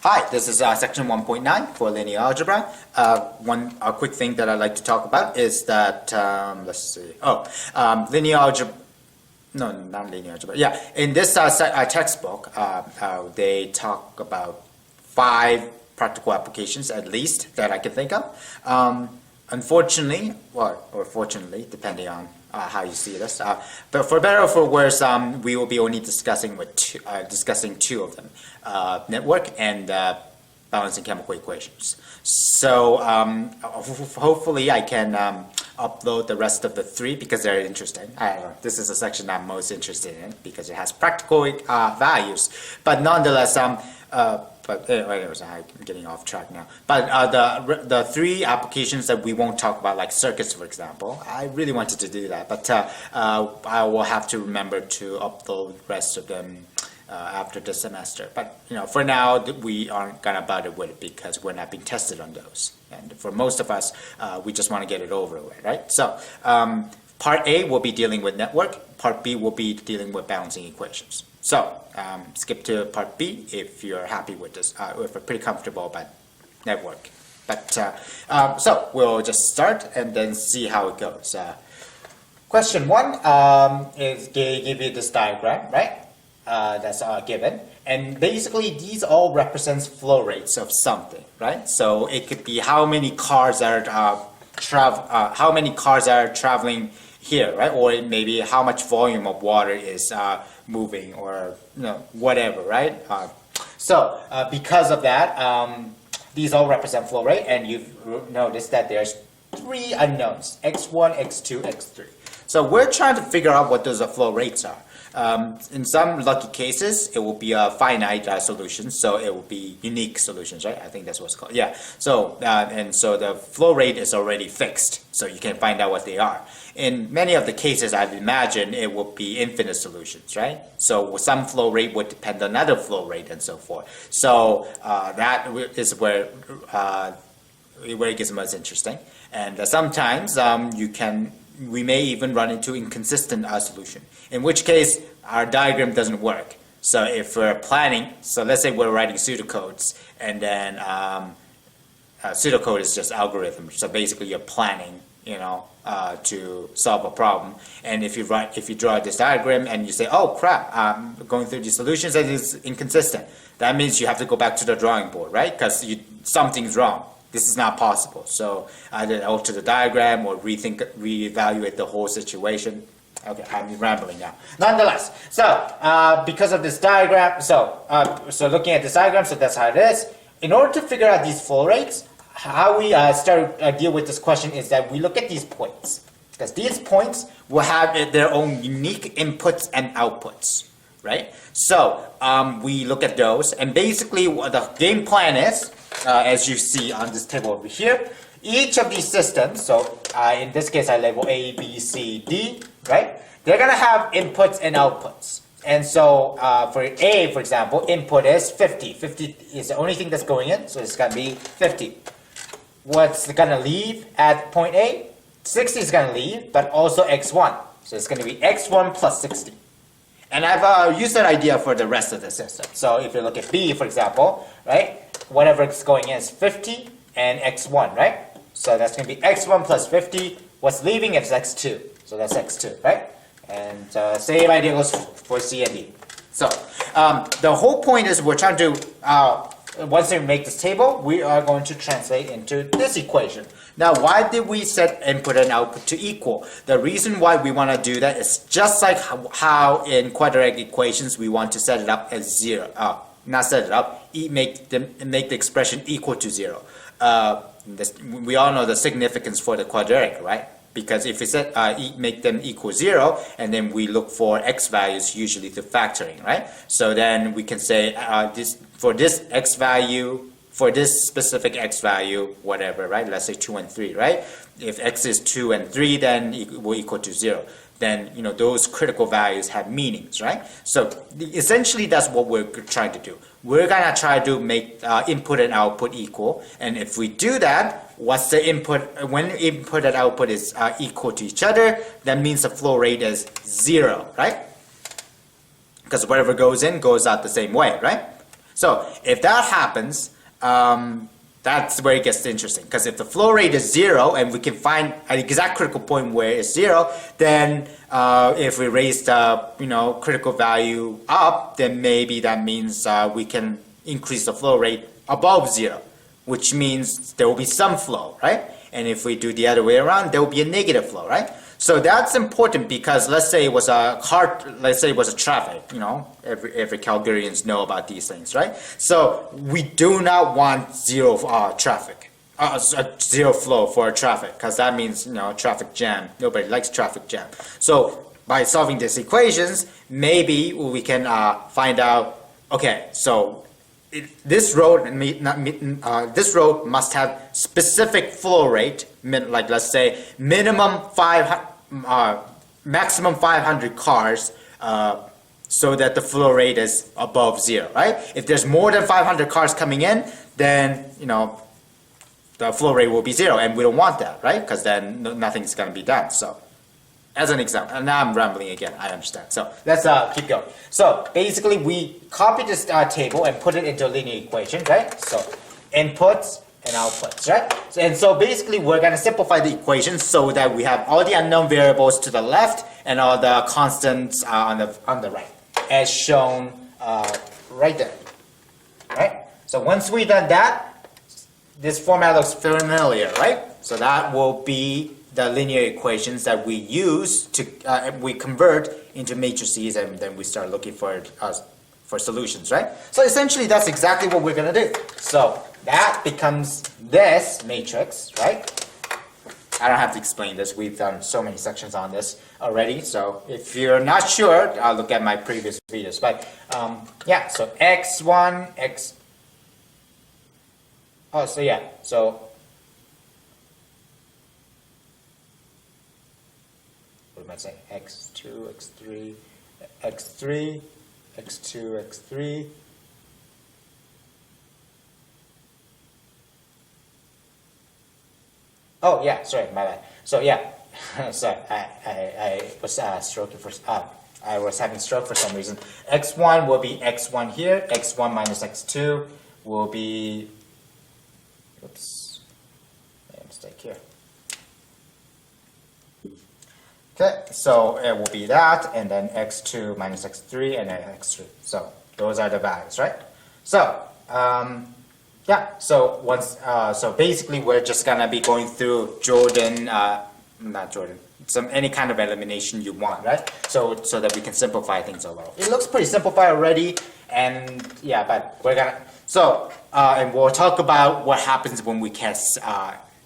Hi, this is section 1.9 for linear algebra. One quick thing that I'd like to talk about is that, let's see, linear algebra, no, not linear algebra, yeah, in this textbook, they talk about 5 practical applications at least that I can think of. Unfortunately, or fortunately, depending on how you see this, but for better or for worse, we will be only discussing two of them: network and balancing chemical equations. So hopefully, I can upload the rest of the 3 because they're interesting. This is a section I'm most interested in because it has practical values, but nonetheless, But anyways, I'm getting off track now. But the 3 applications that we won't talk about, like circuits, for example, I really wanted to do that, but I will have to remember to upload the rest of them after the semester. But for now, we aren't gonna bother with it because we're not being tested on those. And for most of us, we just want to get it over with, right? So part A will be dealing with network. Part B will be dealing with balancing equations. So skip to part B if you're happy with this, if you're pretty comfortable about network. But so we'll just start and then see how it goes. Question 1 is they give you this diagram, right? That's given, and basically these all represents flow rates of something, right? So it could be how many cars are traveling here, right? Or maybe how much volume of water is moving, or whatever, right? So because of that, these all represent flow rate, and you've noticed that there's 3 unknowns: x1, x2, x3. So we're trying to figure out what those flow rates are. In some lucky cases, it will be a finite solution, so it will be unique solutions, right? I think that's what's called. Yeah. So and so the flow rate is already fixed, so you can find out what they are. In many of the cases, I'd imagine it will be infinite solutions, right? So some flow rate would depend on another flow rate and so forth. So that is where it gets most interesting. And sometimes we may even run into inconsistent solution, in which case our diagram doesn't work. So if we're planning, so let's say we're writing pseudocodes, and then pseudocode is just algorithm. So basically you're planning, to solve a problem. And if you draw this diagram and you say, oh crap, I'm going through these solutions and it's inconsistent, that means you have to go back to the drawing board, right? Because something's wrong. This is not possible. So either alter the diagram or reevaluate the whole situation. Okay, I'm rambling now. Nonetheless, so because of this diagram, so looking at this diagram, so that's how it is. In order to figure out these flow rates, how we deal with this question is that we look at these points, because these points will have their own unique inputs and outputs, right? So we look at those, and basically what the game plan is, as you see on this table over here, each of these systems, so in this case I label A, B, C, D, right? They're going to have inputs and outputs. And so for A, for example, input is 50. 50 is the only thing that's going in, so it's going to be 50. What's going to leave at point A? 60 is going to leave, but also x1. So it's going to be x1 plus 60. And I've used that idea for the rest of the system. So if you look at B, for example, right? Whatever is going in is 50 and x1, right? So that's going to be x1 plus 50. What's leaving is x2. So that's x2, right? And same idea goes for C and D. So the whole point is we're trying to, once we make this table, we are going to translate into this equation. Now, why did we set input and output to equal? The reason why we want to do that is just like how in quadratic equations we want to set it up as 0. Not set it up, make the expression equal to 0. We all know the significance for the quadratic, right? Because if we set make them equal 0, and then we look for x values usually through factoring, right? So then we can say for this x value, for this specific x value, whatever, right? Let's say 2 and 3, right? If x is 2 and 3, then it will equal to 0. Then those critical values have meanings, right? So essentially that's what we're trying to do. We're gonna try to make input and output equal, and if we do that, what's the input? When input and output is equal to each other, that means the flow rate is 0, right? Because whatever goes in goes out the same way, right? So if that happens, that's where it gets interesting. Because if the flow rate is 0 and we can find an exact critical point where it's 0, then if we raise the critical value up, then maybe that means we can increase the flow rate above 0, which means there will be some flow, right? And if we do the other way around, there will be a negative flow, right? So that's important because let's say it was a car, let's say it was a traffic, every Calgarians know about these things, right? So we do not want zero traffic, zero flow for traffic, because that means, traffic jam. Nobody likes traffic jam. So by solving these equations, maybe we can find out, okay, so this road must have specific flow rate, like let's say maximum 500 cars, so that the flow rate is above 0, right? If there's more than 500 cars coming in, then the flow rate will be 0, and we don't want that, right? Because then nothing's going to be done. So as an example, and now I'm rambling again, I understand. So let's keep going. So basically we copy this table and put it into a linear equation, right? So inputs and outputs, right? And so basically we're going to simplify the equation so that we have all the unknown variables to the left and all the constants on the right, as shown right there, right? So once we've done that, this format looks familiar, right? So that will be the linear equations that we use to we convert into matrices, and then we start looking for solutions, right? So essentially that's exactly what we're going to do. So that becomes this matrix, right? I don't have to explain this. We've done so many sections on this already. So if you're not sure, I'll look at my previous videos. But yeah, so x1, x. Oh, so yeah, so. What am I saying? X2, X3, X3, X2, X3. Oh yeah, sorry, my bad. So yeah, sorry, I was stroking for I was having stroke for some reason. X1 will be X1 here. X1 minus X2 will be. Oops, made a mistake here. Okay, so it will be that, and then X2 minus X3, and then X3. So those are the values, right? So yeah, so so basically we're just gonna be going through any kind of elimination you want, right? So that we can simplify things a little. It looks pretty simplified already, and yeah, but we're gonna and we'll talk about what happens when we can't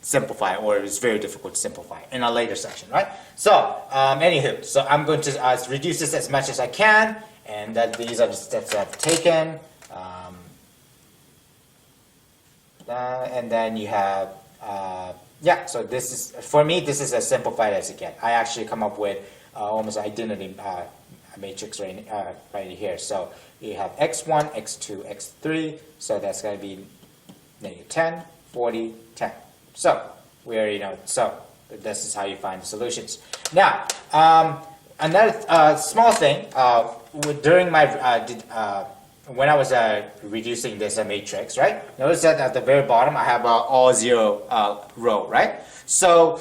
simplify, or it's very difficult to simplify in a later section, right? So anywho, so I'm going to reduce this as much as I can, and these are the steps I've taken. And then you have, yeah, so this is, for me, this is as simplified as it gets. I actually come up with almost identity matrix right here. So you have x1, x2, x3, so that's going to be negative 10, 40, 10. So we already know, so this is how you find the solutions. Now, another small thing, during my, when I was reducing this matrix, right? Notice that at the very bottom I have all 0 row, right? So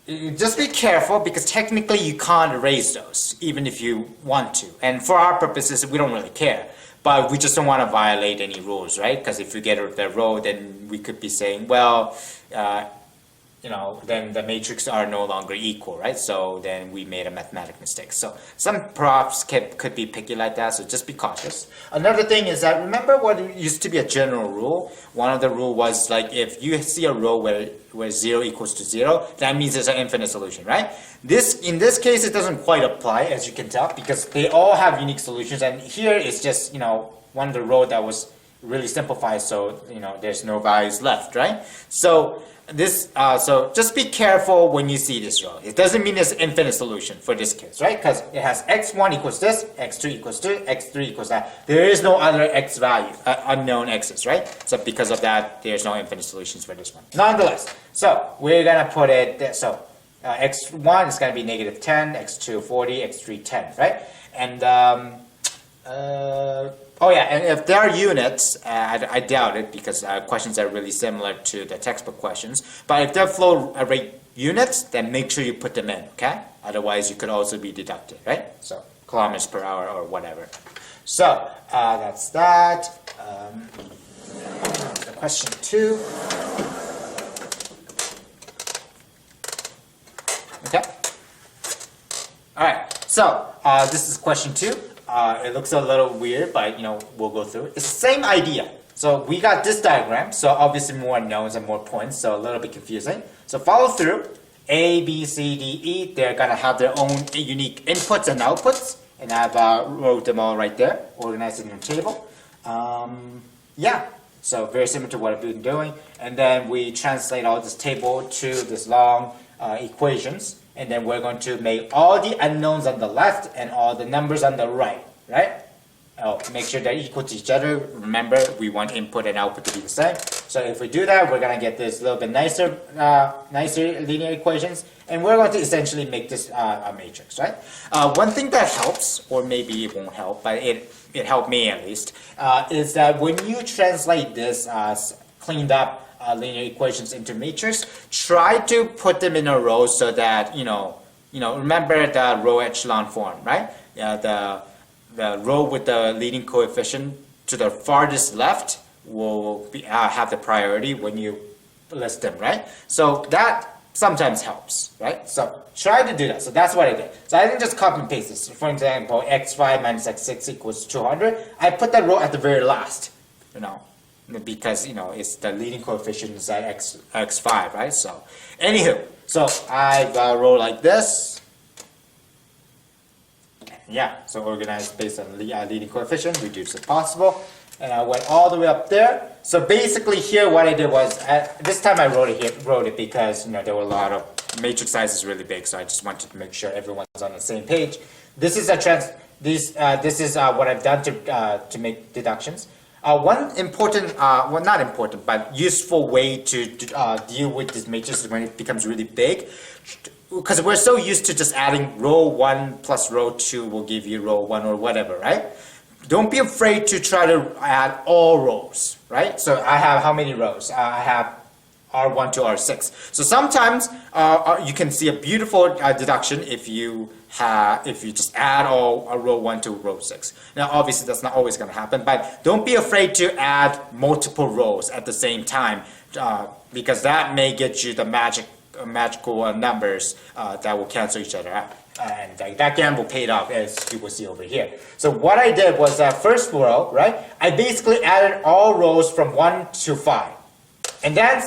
just be careful, because technically you can't erase those even if you want to. And for our purposes, we don't really care. But we just don't want to violate any rules, right? Because if we get rid of the row, then we could be saying, well, then the matrices are no longer equal, right? So then we made a mathematical mistake. So some profs could be picky like that, so just be cautious. Another thing is that, remember what used to be a general rule? One of the rule was, like, if you see a row where 0 equals to 0, that means there's an infinite solution, right? In this case, it doesn't quite apply, as you can tell, because they all have unique solutions, and here it's just, one of the row that was really simplified, so, there's no values left, right? So so just be careful when you see this row. It doesn't mean there's an infinite solution for this case, right? Because it has x1 equals this, x2 equals 2, x3 equals that. There is no other x value, unknown x's, right? So because of that, there's no infinite solutions for this one. Nonetheless, so we're going to put it there. So x1 is going to be negative 10, x2 40, x3 10, right? And Oh yeah, and if there are units, I doubt it because questions are really similar to the textbook questions. But if they're flow rate units, then make sure you put them in, okay? Otherwise, you could also be deducted, right? So kilometers per hour or whatever. So that's that. Question 2. Okay. All right. So this is question 2. It looks a little weird, but we'll go through it. It's the same idea. So we got this diagram. So obviously more unknowns and more points. So a little bit confusing. So follow through. A, B, C, D, E. They're gonna have their own unique inputs and outputs, and I've wrote them all right there, organized in your table. Yeah. So very similar to what I've been doing. And then we translate all this table to this long equations. And then we're going to make all the unknowns on the left and all the numbers on the right, right? Oh, make sure they're equal to each other. Remember, we want input and output to be the same. So if we do that, we're going to get this little bit nicer linear equations. And we're going to essentially make this a matrix, right? One thing that helps, or maybe it won't help, but it helped me at least, is that when you translate this cleaned up linear equations into matrix, try to put them in a row so that, remember the row echelon form, right? The row with the leading coefficient to the farthest left will have the priority when you list them, right? So that sometimes helps, right? So try to do that. So that's what I did. So I didn't just copy and paste this. For example, x5 minus x6 equals 200. I put that row at the very last, because it's the leading coefficient is at x5, right? So anywho, so I wrote like this. Yeah, so organized based on leading coefficient, reduce if possible, and I went all the way up there. So basically here what I did was, this time I wrote it because there were a lot of matrix size is really big, so I just wanted to make sure everyone's on the same page. This is this is what I've done to make deductions. One important, well not important, but useful way to deal with this matrix when it becomes really big, because we're so used to just adding row 1 plus row 2 will give you row 1 or whatever, right? Don't be afraid to try to add all rows, right? So I have how many rows? I have R1 to R6. So sometimes you can see a beautiful deduction if you just add all row 1 to row 6. Now obviously that's not always going to happen, but don't be afraid to add multiple rows at the same time because that may get you the magical numbers that will cancel each other out. And that gamble paid off, as you will see over here. So what I did was that first row, right? I basically added all rows from 1 to 5. And then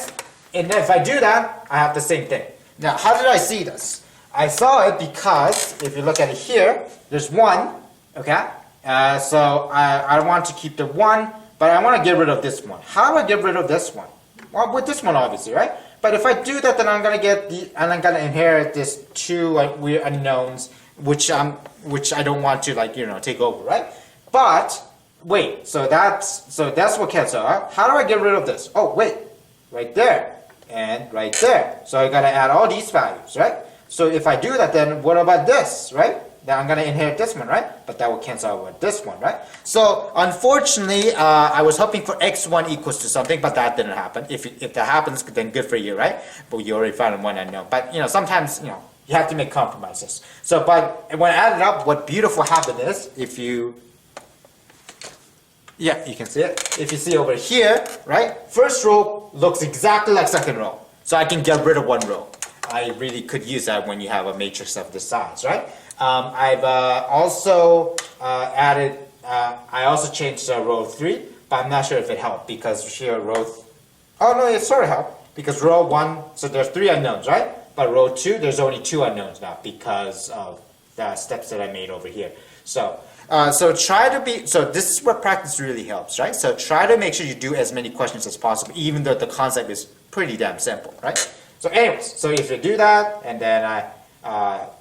if I do that, I have the same thing. Now, how did I see this? I saw it because if you look at it here, there's 1, okay? So I want to keep the 1, but I want to get rid of this one. How do I get rid of this one? Well, with this one, obviously, right? But if I do that, then I'm gonna inherit this 2 weird unknowns, which I don't want to take over, right? But wait, so that's what cancels out. How do I get rid of this? Oh wait, right there and right there. So I gotta add all these values, right? So if I do that, then what about this, right? Then I'm gonna inherit this one, right? But that will cancel out with this one, right? So unfortunately, I was hoping for x1 equals to something, but that didn't happen. If that happens, then good for you, right? But you already found one unknown. But sometimes you have to make compromises. So, but when I added up, what beautiful happened is yeah, you can see it. If you see over here, right? First row looks exactly like second row, so I can get rid of 1 row. I really could use that when you have a matrix of this size, right? I've also added, I also changed row 3, but I'm not sure if it helped because here oh no, it sort of helped because row 1, so there's 3 unknowns, right? But row 2, there's only 2 unknowns now because of the steps that I made over here. So this is where practice really helps, right? So try to make sure you do as many questions as possible, even though the concept is pretty damn simple, right? So anyways, so if you do that, and then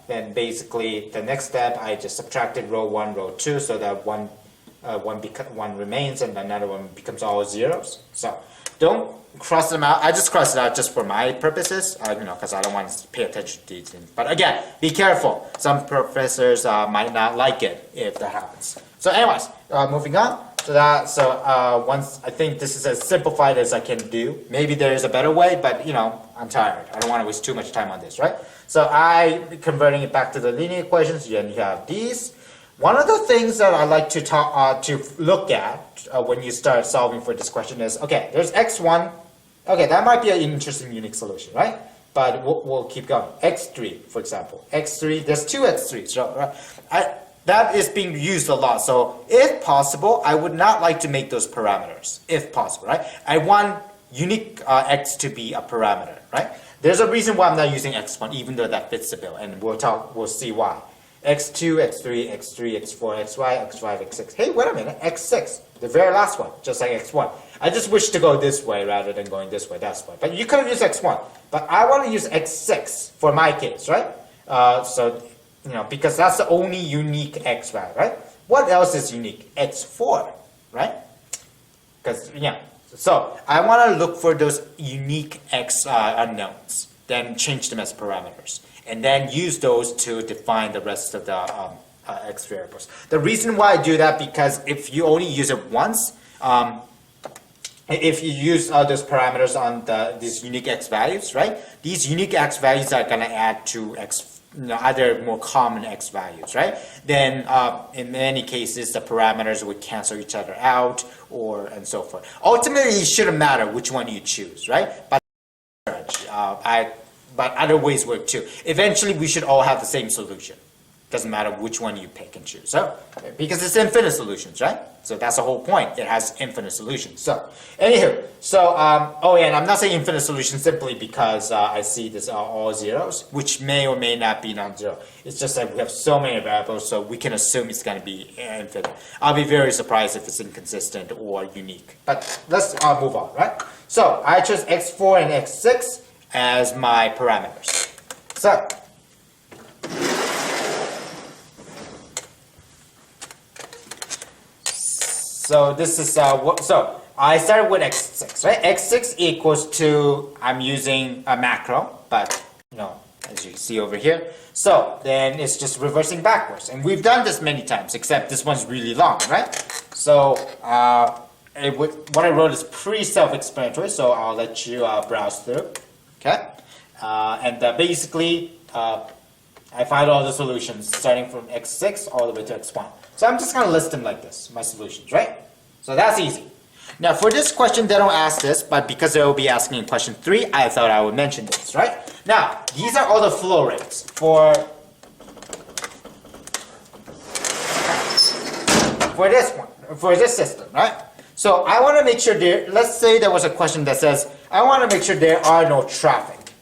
then basically the next step, I just subtracted row 1, row 2, so that one remains and another one becomes all zeros. So don't cross them out. I just cross it out just for my purposes, because I don't want to pay attention to these things. But again, be careful. Some professors might not like it if that happens. So anyways, moving on. Once I think this is as simplified as I can do. Maybe there is a better way, but I'm tired. I don't want to waste too much time on this, right? So converting it back to the linear equations. Then you have these. One of the things that I like to look at when you start solving for this question is, okay, there's x1. Okay, that might be an interesting unique solution, right? But we'll keep going. x3, for example. x3, there's two x3s. So, that is being used a lot. So if possible, I would not like to make those parameters, if possible, right? I want unique x to be a parameter, right? There's a reason why I'm not using x1, even though that fits the bill, and we'll see why. x2, x3, x3, x4, xy, x5, x6. Hey, wait a minute, x6, the very last one, just like x1. I just wish to go this way rather than going this way, that's why. But you could have used x1. But I want to use x6 for my case, right? Because that's the only unique x value, right? What else is unique? x4, right? Because, so I want to look for those unique x unknowns, then change them as parameters, and then use those to define the rest of the x variables. The reason why I do that, because if you only use it once, if you use those parameters on these unique x values, right? These unique x values are going to add to other more common x values, right? Then in many cases, the parameters would cancel each other out, and so forth. Ultimately, it shouldn't matter which one you choose, right? But other ways work too. Eventually, we should all have the same solution. Doesn't matter which one you pick and choose. So, because it's infinite solutions, right? So that's the whole point. It has infinite solutions. So, anywho, and I'm not saying infinite solutions simply because I see this are all zeros, which may or may not be non-zero. It's just that we have so many variables, so we can assume it's going to be infinite. I'll be very surprised if it's inconsistent or unique. But let's move on, right? So, I chose x4 and x6 as my parameters. So this is so I started with x6, right? x6 equals to, I'm using a macro, but as you see over here. So then it's just reversing backwards, and we've done this many times, except this one's really long, right? So what I wrote is pretty self-explanatory, so I'll let you browse through, okay? Basically, I find all the solutions starting from x6 all the way to x1. So I'm just going to list them like this, my solutions, right? So that's easy. Now for this question, they don't ask this, but because they will be asking in question 3, I thought I would mention this, right? Now, these are all the flow rates for this system, right? So I want to make sure let's say there was a question that says, I want to make sure there are no traffic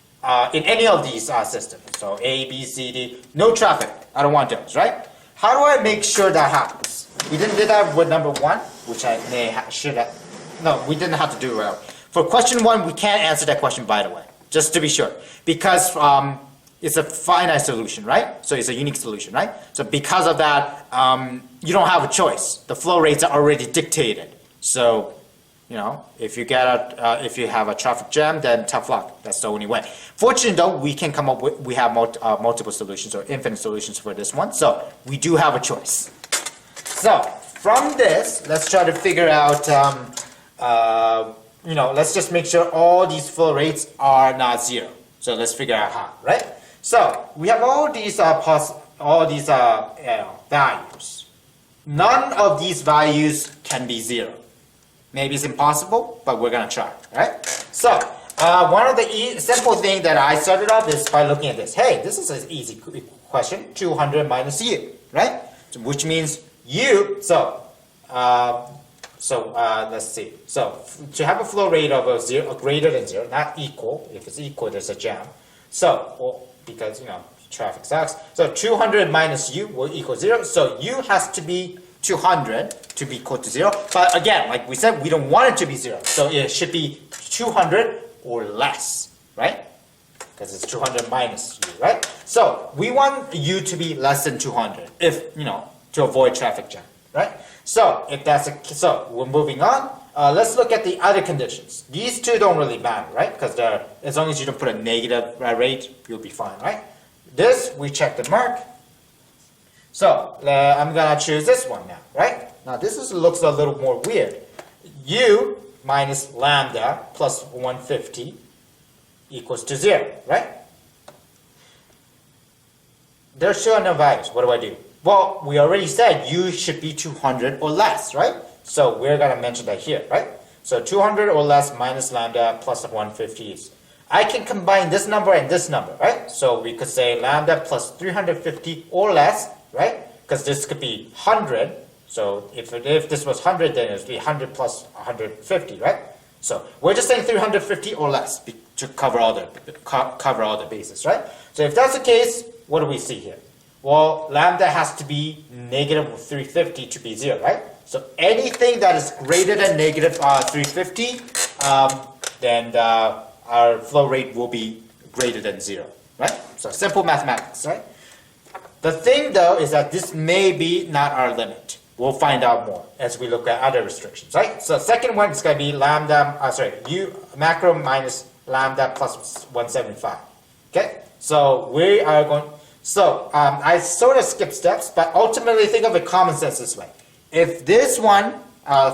in any of these systems. So A, B, C, D, no traffic. I don't want those, right? How do I make sure that happens? We didn't do that with number 1, which I should have. No, we didn't have to do it. For question 1, we can't answer that question, by the way, just to be sure, because it's a finite solution, right? So it's a unique solution, right? So because of that, you don't have a choice. The flow rates are already dictated. So, if you have a traffic jam, then tough luck. That's the only way. Fortunately, though, we have multiple solutions or infinite solutions for this one. So we do have a choice. So from this, let's try to figure out. Let's just make sure all these flow rates are not zero. So let's figure out how, right? So we have all these values. None of these values can be zero. Maybe it's impossible, but we're going to try, right? So, one of the simple things that I started off is by looking at this. Hey, this is an easy question, 200 minus u, right? So, which means u, let's see. So, to have a flow rate of greater than 0, not equal. If it's equal, there's a jam. So, because, traffic sucks. So, 200 minus u will equal 0. So, u has to be 200 to be equal to 0. But again, like we said, we don't want it to be 0. So it should be 200 or less, right? Because it's 200 minus u, right? So we want u to be less than 200 to avoid traffic jam, right? So so we're moving on. Let's look at the other conditions. These two don't really matter, right? Because as long as you don't put a negative rate, you'll be fine, right? This, we check the mark. So I'm going to choose this one now, right? Now this looks a little more weird. U minus lambda plus 150 equals to 0, right? There sure no values. What do I do? Well, we already said U should be 200 or less, right? So we're going to mention that here, right? So 200 or less minus lambda plus 150 is. I can combine this number and this number, right? So we could say lambda plus 350 or less, right? Because this could be 100. So if this was 100, then it would be 100 plus 150, right? So we're just saying 350 or less to cover all the bases, right? So if that's the case, what do we see here? Well, lambda has to be negative 350 to be 0, right? So anything that is greater than negative 350, then our flow rate will be greater than 0, right? So simple mathematics, right? The thing, though, is that this may be not our limit. We'll find out more as we look at other restrictions, right? So second one is going to be lambda, U macro minus lambda plus 175. Okay, so we are going. So I sort of skip steps, but ultimately think of it common sense this way. If this one,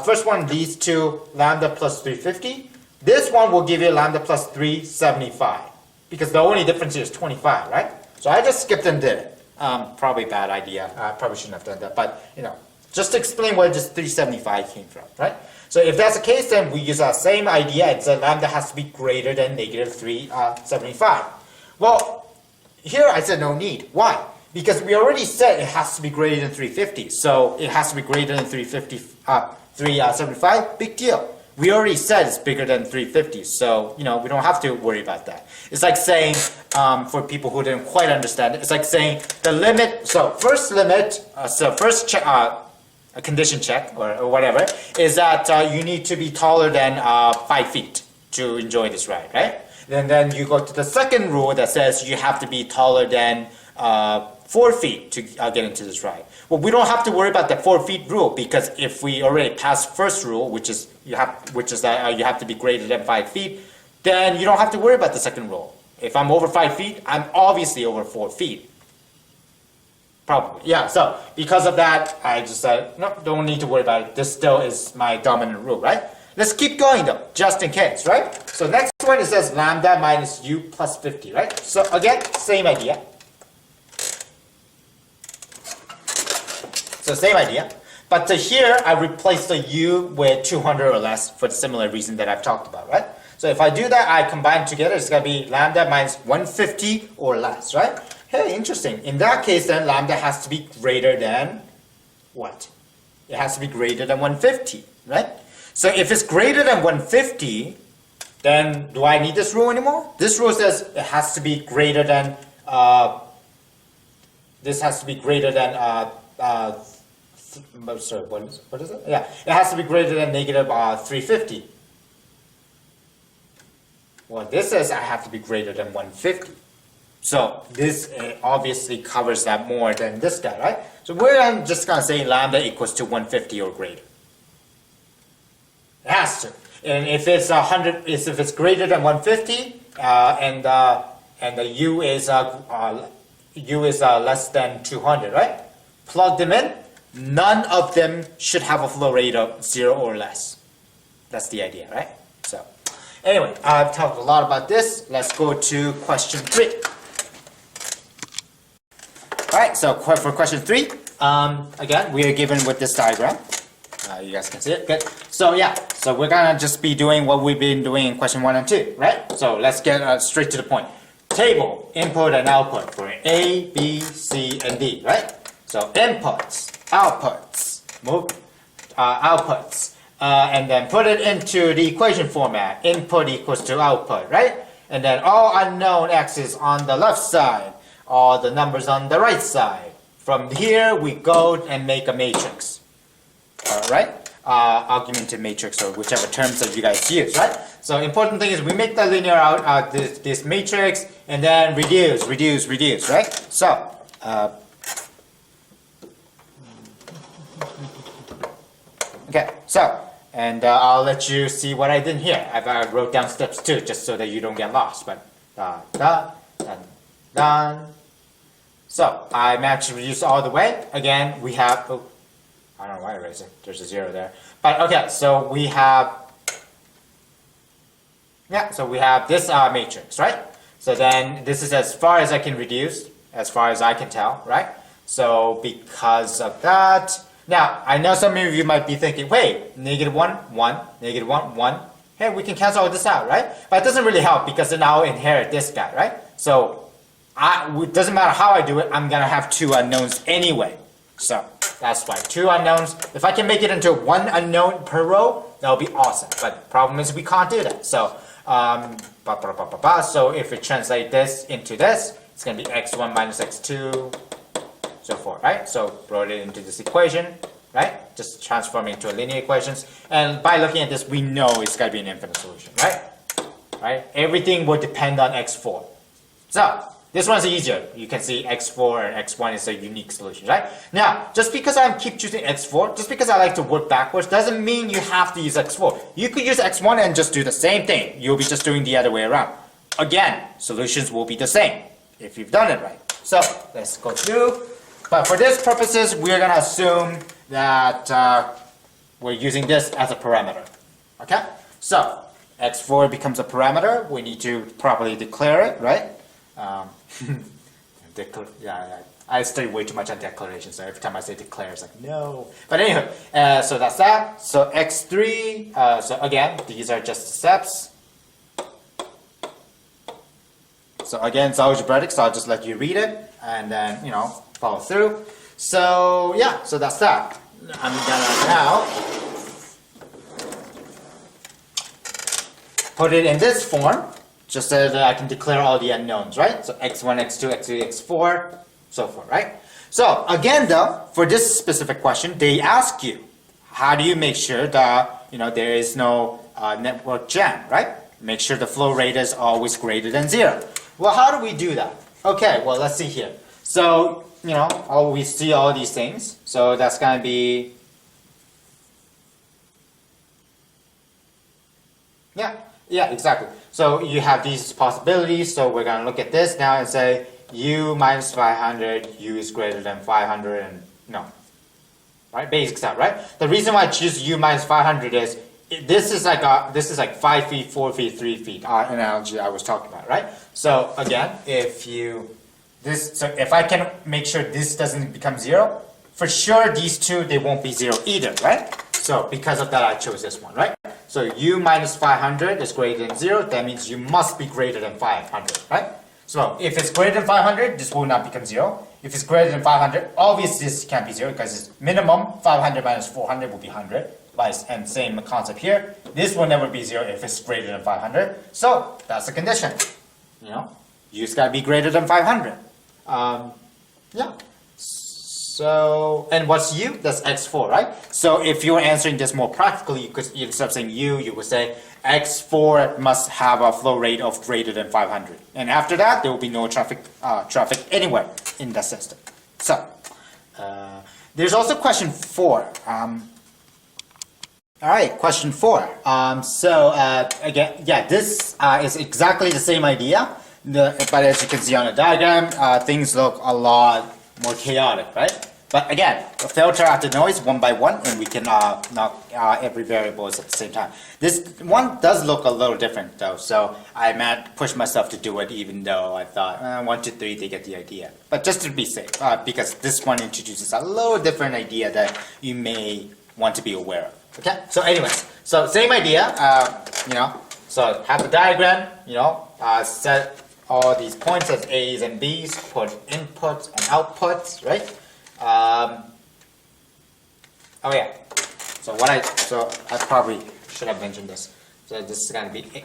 first one leads to lambda plus 350, this one will give you lambda plus 375 because the only difference here is 25, right? So I just skipped and did it. Probably bad idea. I probably shouldn't have done that, but just to explain where this 375 came from, right? So if that's the case, then we use our same idea and say lambda has to be greater than negative 375. Well, here I said no need. Why? Because we already said it has to be greater than 350. So it has to be greater than 375. Big deal. We already said it's bigger than 350. So, we don't have to worry about that. It's like saying, for people who didn't quite understand it, it's like saying the limit, so first limit, a condition check or whatever, is that you need to be taller than 5 feet to enjoy this ride, right? And then you go to the second rule that says you have to be taller than 4 feet to get into this ride. Well, we don't have to worry about the 4 feet rule because if we already passed first rule, which is that you have to be greater than 5 feet, then you don't have to worry about the second rule. If I'm over 5 feet, I'm obviously over 4 feet. Probably, yeah. So because of that, I just said no, don't need to worry about it. This still is my dominant rule, right? Let's keep going though, just in case, right? So next one, it says lambda minus U plus 50, right? So again, same idea. So same idea. But to here, I replace the U with 200 or less for the similar reason that I've talked about, right? So if I do that, I combine together, it's going to be lambda minus 150 or less, right? Hey, interesting. In that case, then lambda has to be greater than what? It has to be greater than 150, right? So if it's greater than 150, then do I need this rule anymore? This rule says it has to be greater than, this has to be greater than, sorry, what is it? Yeah, it has to be greater than negative 350. Well, this says I have to be greater than 150. So this obviously covers that more than this guy, right? So I'm just going to say lambda equals to 150 or greater. It has to. And if it's 100, if it's greater than 150, and the U is less than 200, right? Plug them in. None of them should have a flow rate of 0 or less. That's the idea, right? So, anyway, I've talked a lot about this. Let's go to question 3. All right. So for question 3, again, we are given with this diagram. You guys can see it. Good. So yeah, so we're gonna just be doing what we've been doing in question 1 and 2, right? So let's get straight to the point. Table, input and output for A, B, C, and D, right? So inputs, outputs, outputs, and then put it into the equation format. Input equals to output, right? And then all unknown x's on the left side, all the numbers on the right side. From here, we go and make a matrix. Right? Augmented matrix or whichever terms that you guys use, right? So important thing is we make the linear out this matrix and then reduce, right? So okay, so and I'll let you see what I did here. I wrote down steps too, just so that you don't get lost. But done. So I managed to reduce all the way. Again, we have. I don't know why I erased it. There's a 0 there. But okay, so we have, yeah, so we have this matrix, right? So then this is as far as I can reduce, as far as I can tell, right? So because of that, now I know some of you might be thinking, wait, -1, 1, -1, 1. Hey, we can cancel all this out, right? But it doesn't really help because then I'll inherit this guy, right? So it doesn't matter how I do it, I'm gonna have 2 unknowns anyway. So that's why 2 unknowns. If I can make it into 1 unknown per row, that would be awesome. But the problem is we can't do that. So so if we translate this into this, it's gonna be x1 minus x2, so forth, right? So wrote it into this equation, right? Just transforming into a linear equations. And by looking at this, we know it's got to be an infinite solution, right? Right? Everything will depend on x4. So this one's easier. You can see x4 and x1 is a unique solution, right? Now, just because I keep choosing x4, just because I like to work backwards, doesn't mean you have to use x4. You could use x1 and just do the same thing. You'll be just doing the other way around. Again, solutions will be the same if you've done it right. So let's go through. But for this purposes, we're going to assume that we're using this as a parameter. Okay? So x4 becomes a parameter. We need to properly declare it, right? I study way too much on declaration, so every time I say declare, it's like, no. But anyway, so that's that. So x3, so again, these are just the steps. So again, it's algebraic, so I'll just let you read it, and then, you know, follow through. So yeah, so that's that. I'm gonna now put it in this form, just so that I can declare all the unknowns, right? So x1, x2, x3, x4, so forth, right? So again though, for this specific question, they ask you, how do you make sure that, you know, there is no network jam, right? Make sure the flow rate is always greater than 0. Well, how do we do that? Okay, well, let's see here. So, you know, we see all these things. So that's going to be, yeah, exactly. So you have these possibilities. So we're going to look at this now and say u minus 500, u is greater than 500, and no. Right, basic stuff, right? The reason why I choose u minus 500 is this is like 5 feet, 4 feet, 3 feet analogy I was talking about, right? So again, if I can make sure this doesn't become 0, for sure these two, they won't be 0 either, right? So because of that, I chose this one, right? So u minus 500 is greater than 0, that means you must be greater than 500, right? So if it's greater than 500, this will not become 0. If it's greater than 500, obviously this can't be 0 because it's minimum 500 minus 400 will be 100. And same concept here. This will never be 0 if it's greater than 500. So that's the condition. You know, u's got to be greater than 500. Yeah. So, and what's u? That's x4, right? So if you're answering this more practically, you could, instead of saying u, you would say x4 must have a flow rate of greater than 500. And after that, there will be no traffic anywhere in the system. So, there's also question 4. All right, question 4. Again, yeah, this is exactly the same idea, but as you can see on the diagram, things look a lot more chaotic, right? But again, filter out the noise one by one, and we can knock every variable at the same time. This one does look a little different though, so I might push myself to do it, even though I thought 1, 2, 3, they get the idea. But just to be safe, because this one introduces a little different idea that you may want to be aware of. Okay, so anyways, so same idea, you know, so have the diagram, you know, set all these points as A's and B's, put inputs and outputs, right? Oh yeah, so I probably should have mentioned this. So this is going to be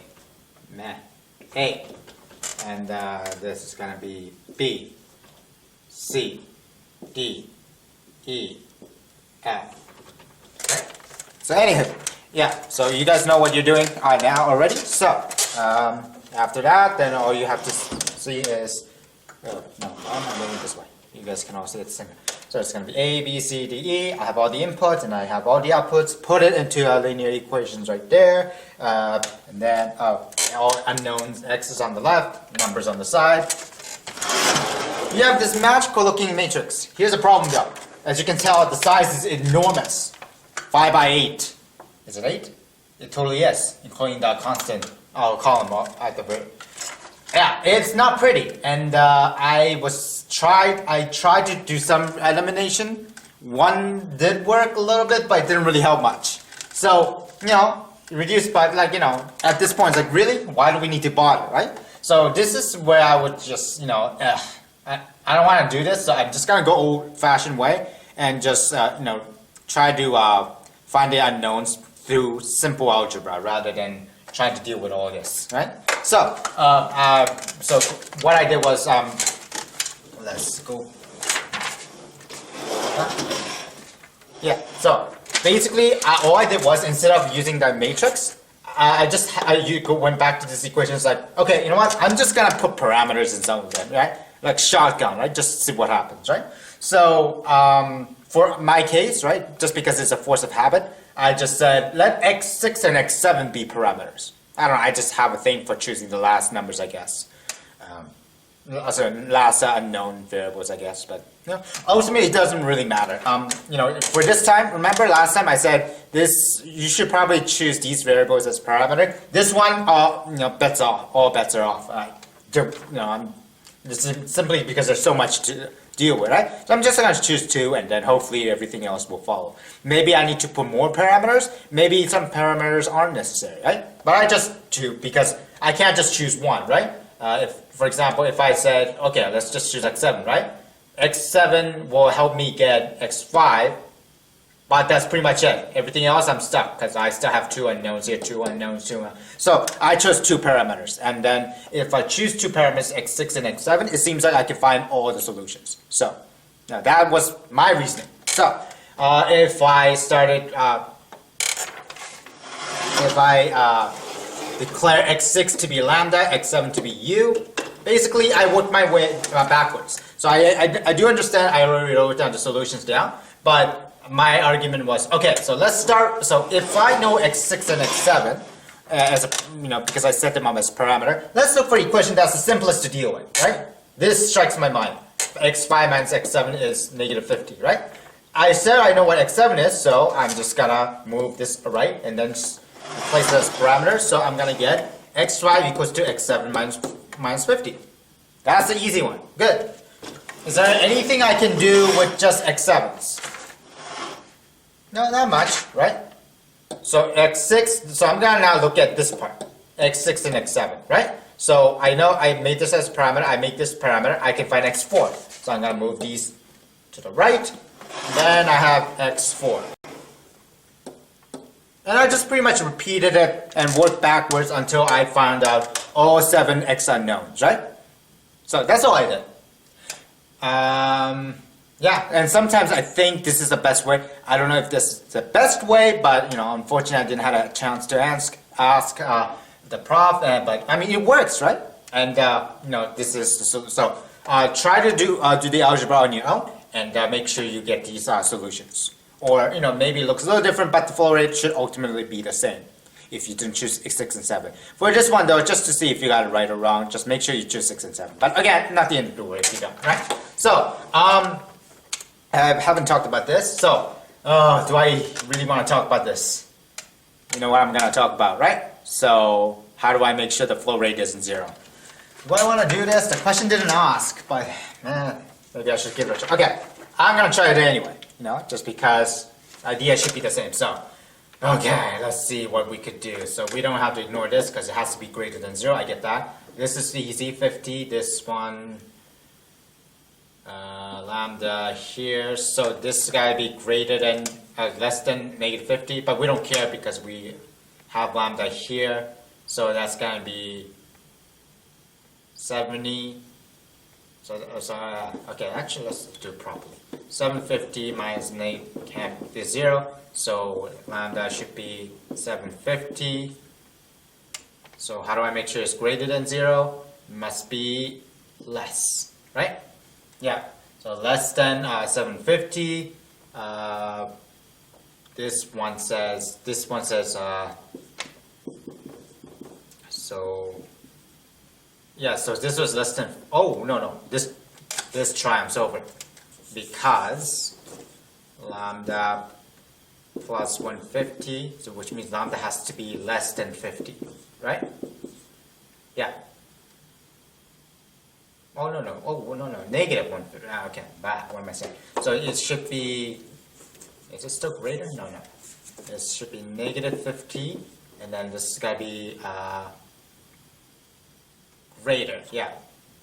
A, and this is going to be B, C, D, E, F. So anyhow, yeah, so you guys know what you're doing now already. So after that, then all you have to see is, oh, no, I'm going this way. You guys can all see it the same. So it's going to be A, B, C, D, E. I have all the inputs and I have all the outputs. Put it into linear equations right there. And then all unknowns, X is on the left, numbers on the side. You have this magical looking matrix. Here's a problem though. As you can tell, the size is enormous. 5 by 8. Is it 8? It totally is, including the constant column at the very. Yeah, it's not pretty. And I tried to do some elimination. One did work a little bit, but it didn't really help much. So, reduce by, at this point, it's like, really? Why do we need to bother, right? So this is where I would just, I don't want to do this, so I'm just going to go old-fashioned way and just, try to find the unknowns through simple algebra rather than trying to deal with all this, right? So, so what I did was, let's go. Yeah, so basically, all I did was, instead of using the matrix, I went back to this equation. It's like, okay, you know what? I'm just gonna put parameters in some of them, right? Like shotgun, right? Just see what happens, right? So for my case, right, just because it's a force of habit, I just said let x6 and x7 be parameters. I don't know. I just have a thing for choosing the last numbers, I guess. Also last unknown variables, I guess, but ultimately it doesn't really matter. For this time, remember last time I said this, you should probably choose these variables as parameter. This one, bets off, all bets are off. This is simply because there's so much to deal with, right? So I'm just going to choose 2, and then hopefully everything else will follow. Maybe I need to put more parameters. Maybe some parameters aren't necessary, right? But I just 2 because I can't just choose 1, right? For example, if I said, okay, let's just choose x7, right? x7 will help me get x5, but that's pretty much it. Everything else I'm stuck because I still have 2 unknowns here, 2 unknowns, 2 unknowns. So I chose 2 parameters, and then if I choose 2 parameters, x6 and x7, it seems like I can find all the solutions. So now that was my reasoning. So if I started, declare x6 to be lambda, x7 to be u. Basically, I work my way backwards. So I do understand I already wrote down the solutions down, but my argument was, okay, so let's start. So if I know x6 and x7, because I set them up as parameter, let's look for an equation that's the simplest to deal with, right? This strikes my mind. x5 minus x7 is negative 50, right? I said I know what x7 is, so I'm just gonna move this right and then place it as parameters. So I'm gonna get x5 equals to x7 minus 50. That's the easy one. Good. Is there anything I can do with just x7s? No, not much, right? So x6, so I'm gonna now look at this part, x6 and x7, right? So I know I made this as parameter, I make this parameter, I can find x4. So I'm gonna move these to the right, then I have x4. And I just pretty much repeated it and worked backwards until I found out all 7 x unknowns, right? So that's all I did. Yeah, and sometimes I think this is the best way. I don't know if this is the best way, but unfortunately I didn't have a chance to ask the prof. But I mean, it works, right? And this is so. Try to do the algebra on your own, and make sure you get these solutions. Or maybe it looks a little different, but the flow rate should ultimately be the same if you didn't choose 6 and 7. For this one though, just to see if you got it right or wrong, just make sure you choose 6 and 7. But again, not the end of the world if you don't, right? So I haven't talked about this. So do I really want to talk about this? You know what I'm going to talk about, right? So how do I make sure the flow rate isn't 0? Do I want to do this? The question didn't ask, but maybe I should give it a try. Okay, I'm going to try it anyway. Just because the idea should be the same. So, okay, let's see what we could do. So we don't have to ignore this because it has to be greater than 0. I get that. This is easy, 50. This one, lambda here. So this is got to be greater than, less than negative 50. But we don't care because we have lambda here. So that's going to be 70. Okay, actually let's do it properly. 750 minus negative can't be 0, so lambda should be 750. So how do I make sure it's greater than 0? Must be less, right? Yeah, so less than 750. This one says, so yeah, so this was less than, oh, no, this triumphs over because lambda plus 150, so which means lambda has to be less than 50, right? Yeah. Oh, no, no. Oh, no, no. Negative 150. Ah, okay. Bad. What am I saying? So it should be... Is it still greater? No, no. It should be negative 50. And then this is going to be greater. Yeah.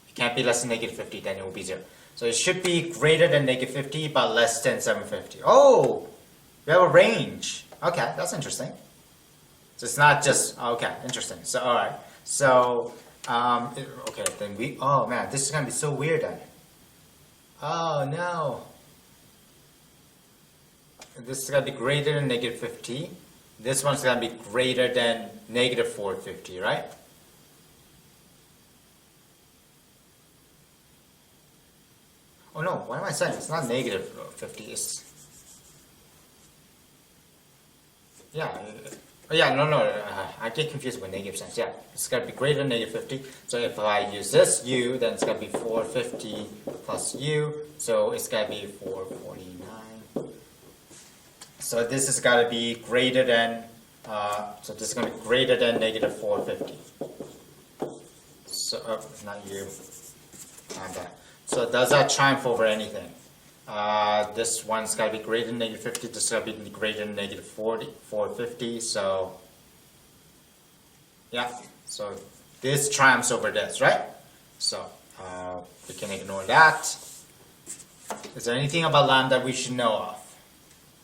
It can't be less than negative 50. Then it will be 0. So it should be greater than negative 50, but less than 750. Oh! We have a range. Okay. That's interesting. So it's not just... Okay. Interesting. So, all right. So... okay, then we, oh man, this is going to be so weird then. Oh no. This is going to be greater than negative 50. This one's going to be greater than negative 450, right? Oh no, what am I saying? It's not negative 50, it's... Yeah. Oh, yeah, no, I get confused with negative signs. Yeah, it's going to be greater than negative 50. So if I use this u, then it's going to be 450 plus u. So it's going to be 449. So this is going to be greater than, so this is going to be greater than negative 450. So, not u, and that. So does that triumph over anything? This one's got to be greater than negative 50, this is got to be greater than negative 450, so yeah, so this triumphs over this, right? So we can ignore that. Is there anything about lambda we should know of?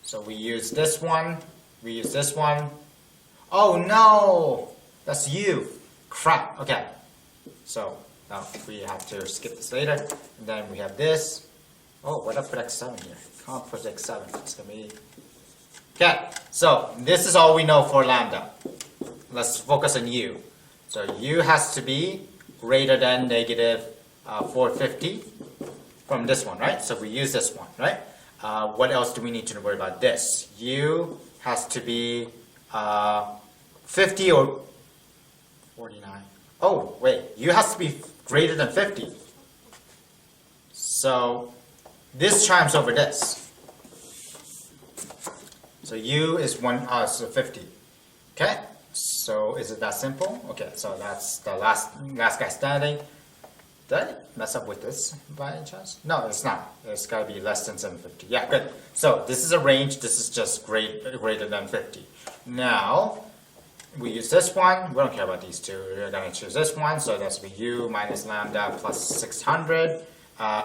So we use this one, we use this one. Oh no! That's u! Crap, okay. So now we have to skip this later, and then we have this. Oh, what up put x7 here? Can't put x7. It's gonna be... Okay, so this is all we know for lambda. Let's focus on u. So u has to be greater than negative 450 from this one, right? So we use this one, right? What else do we need to worry about this? U has to be 50 or 49. Oh, wait, u has to be greater than 50. So this triumphs over this. So u is 50. Okay, so is it that simple? Okay, so that's the last guy standing. Did I mess up with this by any chance? No, it's not. It's got to be less than 750. Yeah, good. So this is a range. This is just greater than 50. Now we use this one. We don't care about these two. We're going to choose this one. So that's be u minus lambda plus 600.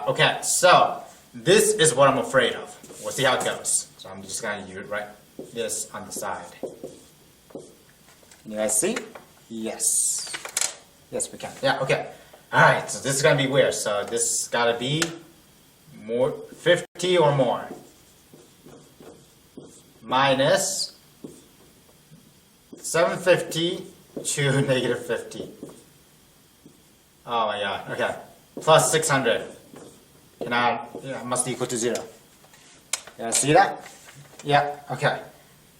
Okay, so this is what I'm afraid of. We'll see how it goes. So I'm just going to write this on the side. Can you guys see? Yes. Yes, we can. Yeah, okay. Alright, so this is going to be weird. So this has got to be more 50 or more. Minus 750 to negative 50. Oh my god. Okay. Plus 600. Yeah, must equal to 0. Yeah, see that? Yeah, okay.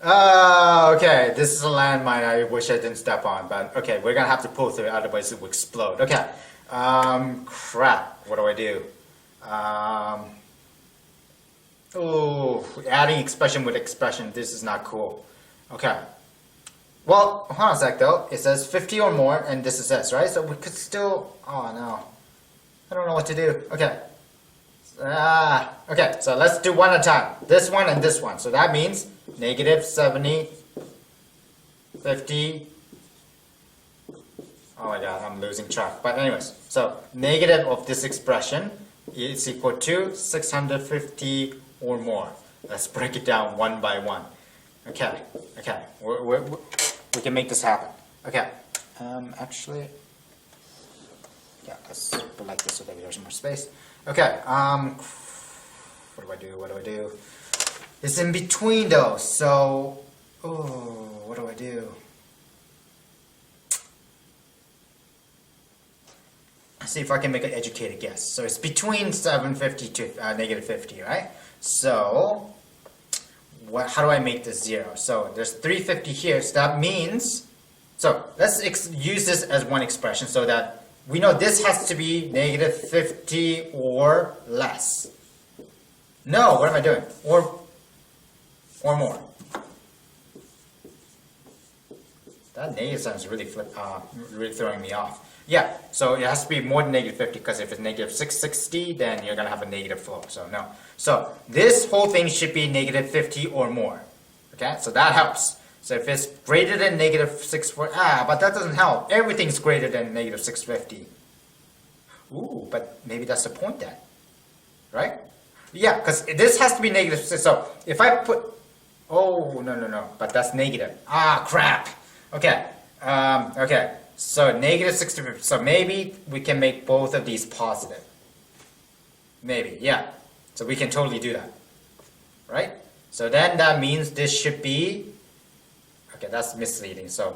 Okay, this is a landmine I wish I didn't step on, but okay, we're gonna have to pull through it, otherwise it will explode. Okay, crap, what do I do? Oh, adding expression with expression, this is not cool. Okay. Well, hold on a sec though, it says 50 or more, and this is this, right? So we could still, oh no. I don't know what to do. Okay. Okay, so let's do one at a time. This one and this one. So that means negative 70, 50. Oh my god, I'm losing track. But anyways, so negative of this expression is equal to 650 or more. Let's break it down one by one. Okay, okay, we can make this happen. Okay, actually, yeah, let's put like this so that there's more space. Okay, what do I do? It's in between though, so, oh, what do I do? Let's see if I can make an educated guess. So it's between 750 to negative 50, right? So, how do I make this 0? So there's 350 here, so that means, so let's use this as one expression so that we know this has to be negative 50 or less. No, what am I doing? Or or more. That negative sign is really really throwing me off. Yeah, so it has to be more than negative 50, because if it's negative 660, then you're going to have a negative flow. So no. So this whole thing should be negative 50 or more. Okay, so that helps. So if it's greater than negative 640, but that doesn't help. Everything's greater than negative 650. Ooh, but maybe that's the point then. Right? Yeah, because this has to be negative 6. So if I put, oh, no, but that's negative. Crap. Okay, okay. So negative 60, so maybe we can make both of these positive. Maybe, yeah. So we can totally do that, right? So then that means this should be, okay, that's misleading. So,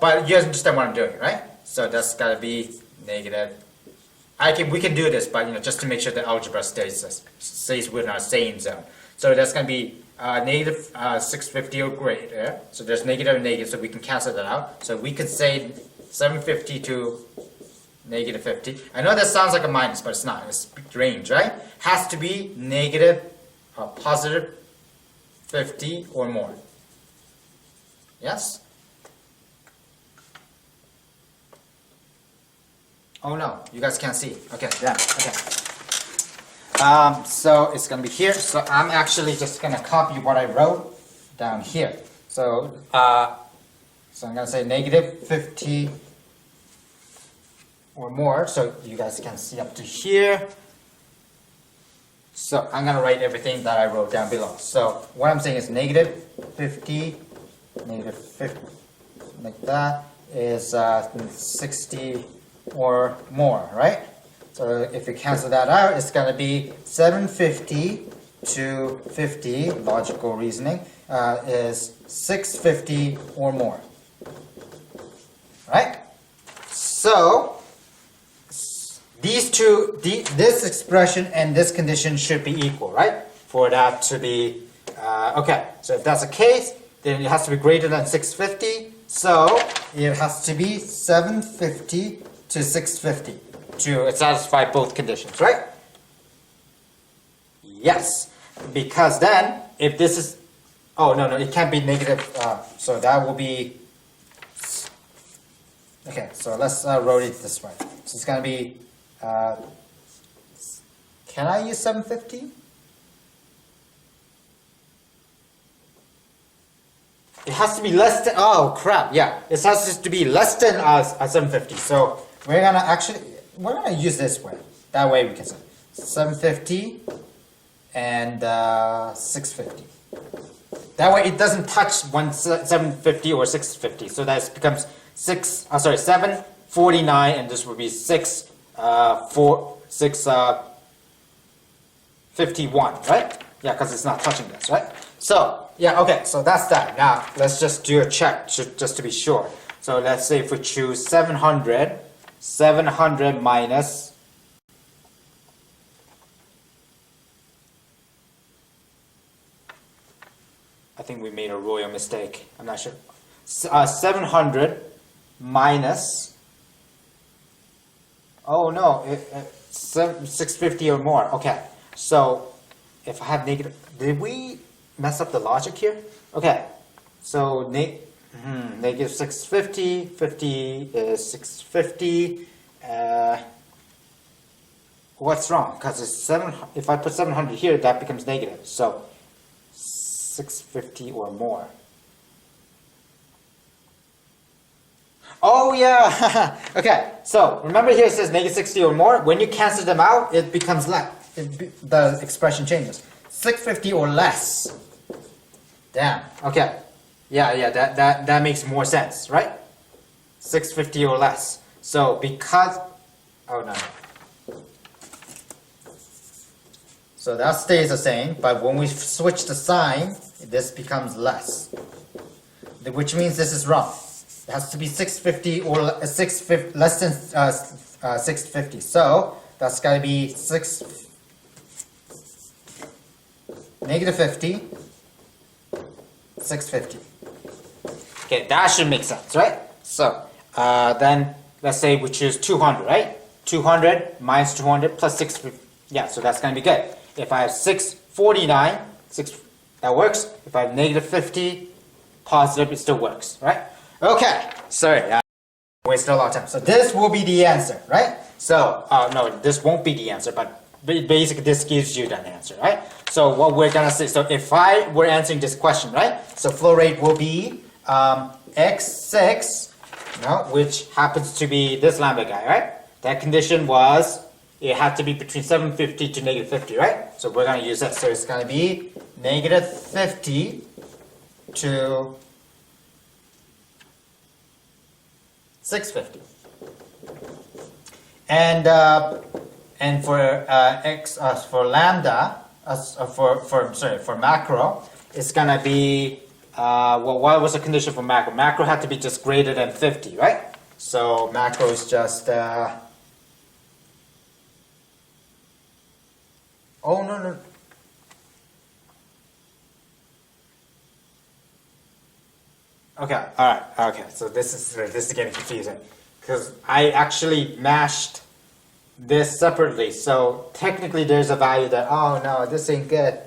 but you understand what I'm doing, right? So that's gotta be negative. We can do this, but just to make sure the algebra stays within our same zone. So that's gonna be negative 650 or greater. So there's negative and negative, so we can cancel that out. So we could say 750 to negative 50. I know that sounds like a minus, but it's not. It's range, right? Has to be negative, positive 50 or more. Yes? Oh no, you guys can't see. Okay, yeah, okay. So it's going to be here. So I'm actually just going to copy what I wrote down here. So, so I'm going to say negative 50 or more. So you guys can see up to here. So I'm going to write everything that I wrote down below. So what I'm saying is negative 50, like that, is 60 or more, right? So if you cancel that out, it's going to be 750 to 50, logical reasoning, is 650 or more. Right? So these two, this expression and this condition should be equal, right? For that to be, okay, so if that's the case, then it has to be greater than 650. So it has to be 750 to 650 to satisfy both conditions, right? Yes, because then if this is, oh no, it can't be negative, so that will be, okay, so let's write it this way. So it's going to be, can I use 750? It has to be less than, oh crap, yeah, it has to be less than 750. So we're gonna use this way. That way we can say 750 and 650. That way it doesn't touch 750 or 650. So that becomes 749, and this would be 651, right? Yeah, because it's not touching this, right? So yeah, okay, so that's that. Now let's just do a check just to be sure. So let's say if we choose 700 minus, I think we made a royal mistake. I'm not sure. 700 minus, oh no, 650 or more. Okay, so if I have negative, did we mess up the logic here? Okay, so negative 650, 50 is 650. What's wrong? Because it's 7. If I put 700 here, that becomes negative. So 650 or more. Oh yeah. Okay. So remember here it says negative 60 or more. When you cancel them out, it becomes less. The expression changes. 650 or less. Damn. Okay. Yeah, that makes more sense, right? 650 or less. So because, oh no. So that stays the same, but when we switch the sign, this becomes less. Which means this is wrong. It has to be 650 or less than 650. So that's got to be negative 50, 650. Okay, that should make sense, right? So then let's say we choose 200, right? 200 minus 200 plus 650. Yeah, so that's going to be good. If I have 649, that works. If I have negative 50, positive, it still works, right? Okay, sorry, wasted a lot of time. So this will be the answer, right? So, no, this won't be the answer, but basically this gives you that answer, right? So what we're gonna say, so if I were answering this question, right? So flow rate will be x6, which happens to be this lambda guy, right? That condition was, it had to be between 750 to negative 50, right? So we're gonna use that. So it's gonna be negative 50 to 650. And for for lambda, for macro, it's gonna be well, what was the condition for macro? Macro had to be just greater than 50, right? So macro is just oh no. Okay, all right, okay. So this is getting confusing because I actually mashed this separately. So technically, there's a value that oh no, this ain't good.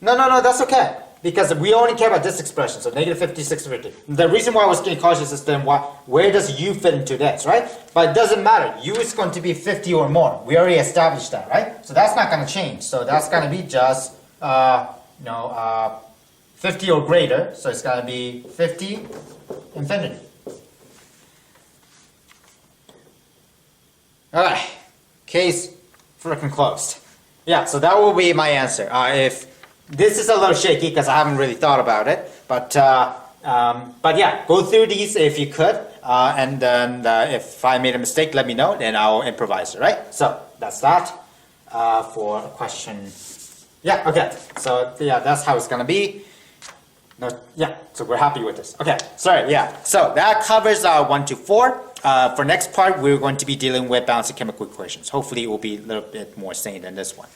No, that's okay because we only care about this expression. So negative 50, 650. The reason why I was getting cautious is then where does u fit into this, right? But it doesn't matter. U is going to be 50 or more. We already established that, right? So that's not going to change. So that's going to be just 50 or greater, so it's going to be 50 infinity. Alright, case freaking closed. Yeah, so that will be my answer. If this is a little shaky because I haven't really thought about it, but yeah, go through these if you could, and then if I made a mistake, let me know, then I'll improvise it, right? So that's that for question. Yeah, okay, so yeah, that's how it's going to be. No, yeah, so we're happy with this. Okay, sorry, yeah. So that covers 1 to 4. For next part, we're going to be dealing with balancing chemical equations. Hopefully it will be a little bit more sane than this one.